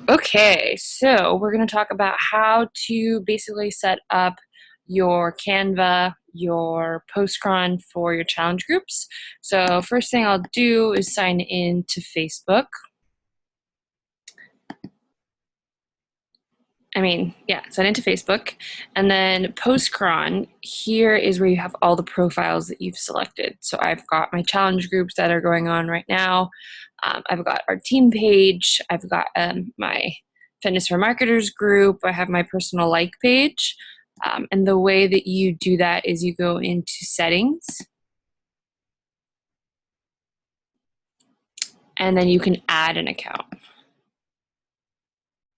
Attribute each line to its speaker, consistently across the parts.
Speaker 1: Okay, so we're going to talk about how to basically set up your Canva, your Postcron for your challenge groups. So first thing I'll do is sign in to Facebook. Sign into Facebook. And then Postcron, here is where you have all the profiles that you've selected. So I've got my challenge groups that are going on right now. I've got our team page. I've got my Fitness for Marketers group. I have my personal like page. And the way that you do that is you go into settings. And then you can add an account.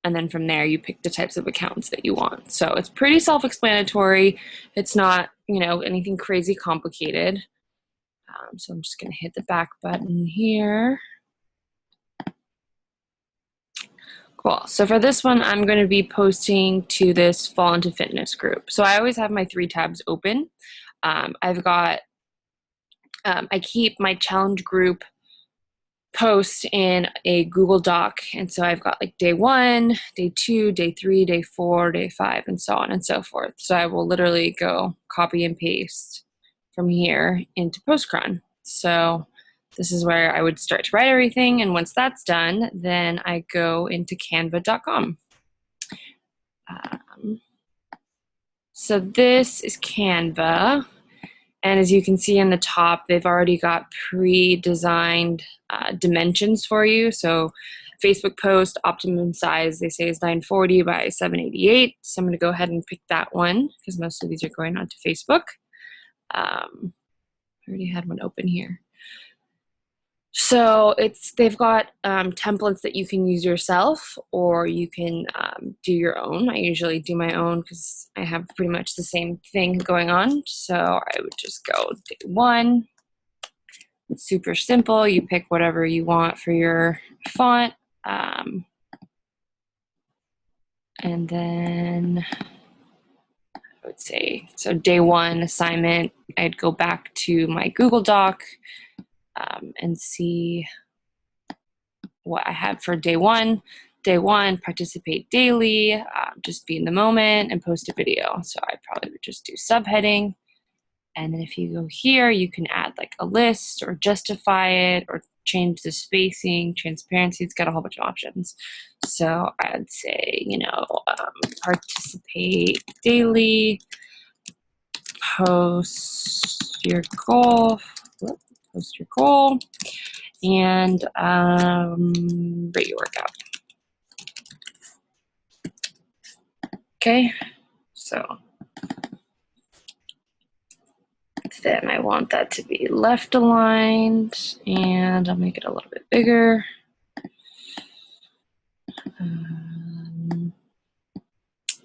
Speaker 1: And then from there, you pick the types of accounts that you want. So it's pretty self-explanatory. It's not, anything crazy complicated. So I'm just going to hit the back button here. Cool. So for this one, I'm going to be posting to this Fall into Fitness group. So I always have my 3 tabs open. I keep my challenge group post in a Google Doc. And so I've got like day 1, day 2, day 3, day 4, day 5, and so on and so forth. So I will literally go copy and paste from here into Postcron. So this is where I would start to write everything. And once that's done, then I go into canva.com. So this is Canva. And as you can see in the top, they've already got pre-designed dimensions for you. So Facebook post optimum size, they say, is 940 by 788. So I'm going to go ahead and pick that one because most of these are going onto Facebook. I already had one open here. So they've got templates that you can use yourself, or you can do your own. I usually do my own because I have pretty much the same thing going on. So I would just go day 1. It's super simple. You pick whatever you want for your font. And then I would say, so day 1 assignment, I'd go back to my Google Doc and see what I have for day 1. Day 1, participate daily, just be in the moment and post a video. So I probably would just do subheading. And then if you go here, you can add like a list or justify it or change the spacing, transparency. It's got a whole bunch of options. So I'd say, participate daily, post your goal, and rate your workout. Okay, so then I want that to be left aligned, and I'll make it a little bit bigger.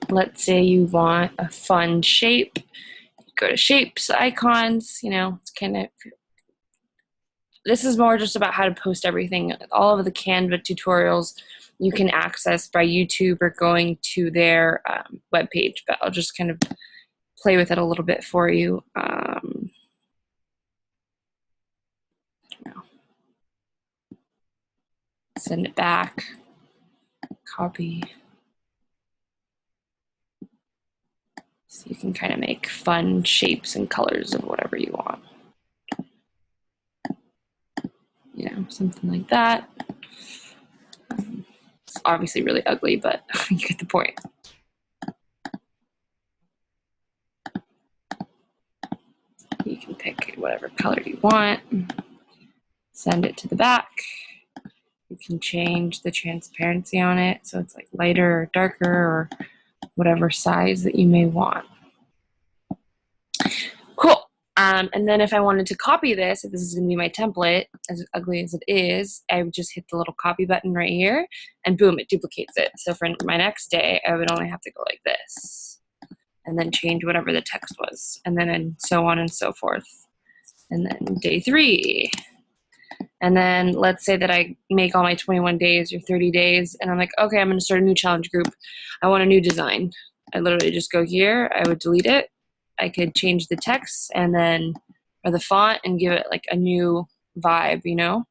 Speaker 1: Let's say you want a fun shape. Go to shapes, icons, it's kind of, this is more just about how to post everything. All of the Canva tutorials you can access by YouTube or going to their webpage, but I'll just kind of play with it a little bit for you. Send it back, copy. So you can kind of make fun shapes and colors of whatever you want. Something like that. It's obviously really ugly, but you get the point. You can pick whatever color you want, send it to the back. You can change the transparency on it so it's like lighter or darker or whatever size that you may want. Cool. And then if I wanted to copy this, if this is going to be my template, as ugly as it is, I would just hit the little copy button right here, and boom, it duplicates it. So for my next day, I would only have to go like this, and then change whatever the text was, and then so on and so forth. And then day 3. And then let's say that I make all my 21 days or 30 days, and I'm like, okay, I'm going to start a new challenge group. I want a new design. I literally just go here. I would delete it. I could change the text or the font and give it like a new vibe, And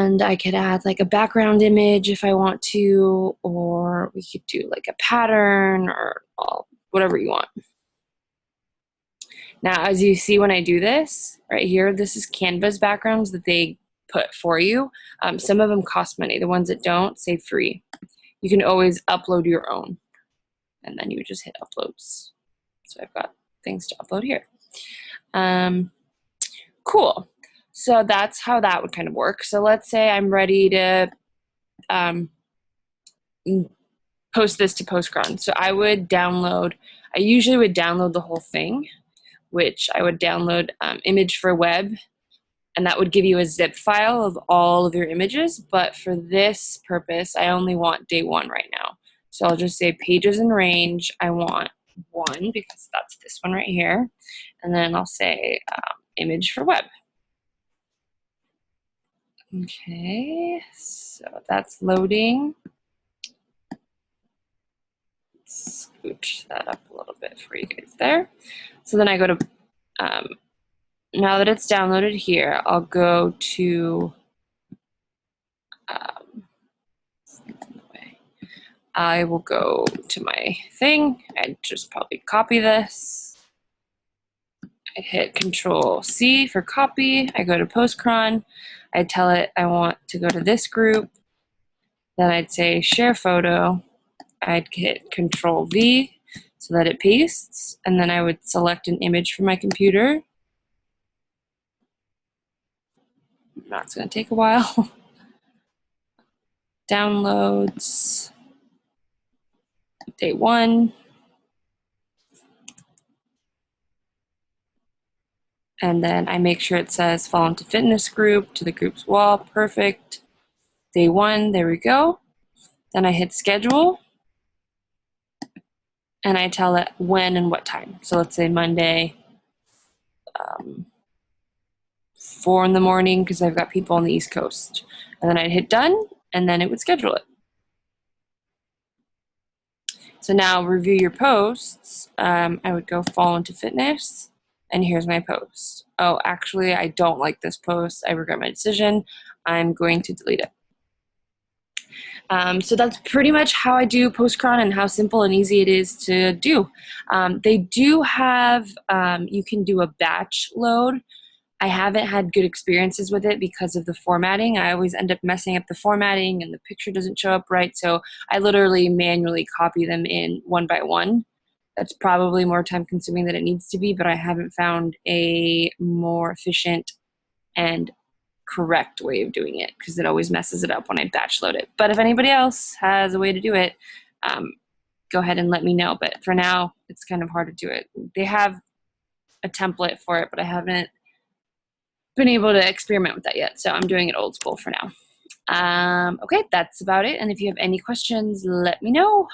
Speaker 1: And I could add like a background image if I want to, or we could do like a pattern or whatever you want. Now, as you see when I do this, right here, this is Canva's backgrounds that they put for you. Some of them cost money. The ones that don't, say free. You can always upload your own. And then you just hit uploads. So I've got things to upload here. Cool. So that's how that would kind of work. So let's say I'm ready to post this to Postcron. So I usually would download the whole thing, which I would download image for web, and that would give you a zip file of all of your images. But for this purpose, I only want day 1 right now. So I'll just say pages in range. I want 1 because that's this one right here. And then I'll say image for web. Okay, so that's loading. Scooch that up a little bit for you guys there. So then I go to, now that it's downloaded here, I'll go to, I will go to my thing. I'd just probably copy this. I hit Control C for copy. I go to Postcron. I tell it I want to go to this group. Then I'd say share photo. I'd hit Control V so that it pastes. And then I would select an image from my computer. That's going to take a while. Downloads. Day 1. And then I make sure it says fall into fitness group to the group's wall. Perfect. Day 1, there we go. Then I hit schedule. And I tell it when and what time. So let's say Monday, 4 in the morning, because I've got people on the East Coast. And then I'd hit done, and then it would schedule it. So now review your posts. I would go fall into fitness, and here's my post. Oh, actually, I don't like this post. I regret my decision. I'm going to delete it. So that's pretty much how I do Postcron and how simple and easy it is to do. They do have, you can do a batch load. I haven't had good experiences with it because of the formatting. I always end up messing up the formatting and the picture doesn't show up right. So I literally manually copy them in one by one. That's probably more time consuming than it needs to be, but I haven't found a more efficient and correct way of doing it because it always messes it up when I batch load it. But if anybody else has a way to do it, go ahead and let me know. But for now, it's kind of hard to do it. They have a template for it, but I haven't been able to experiment with that yet. So I'm doing it old school for now. Okay, that's about it. And if you have any questions, let me know.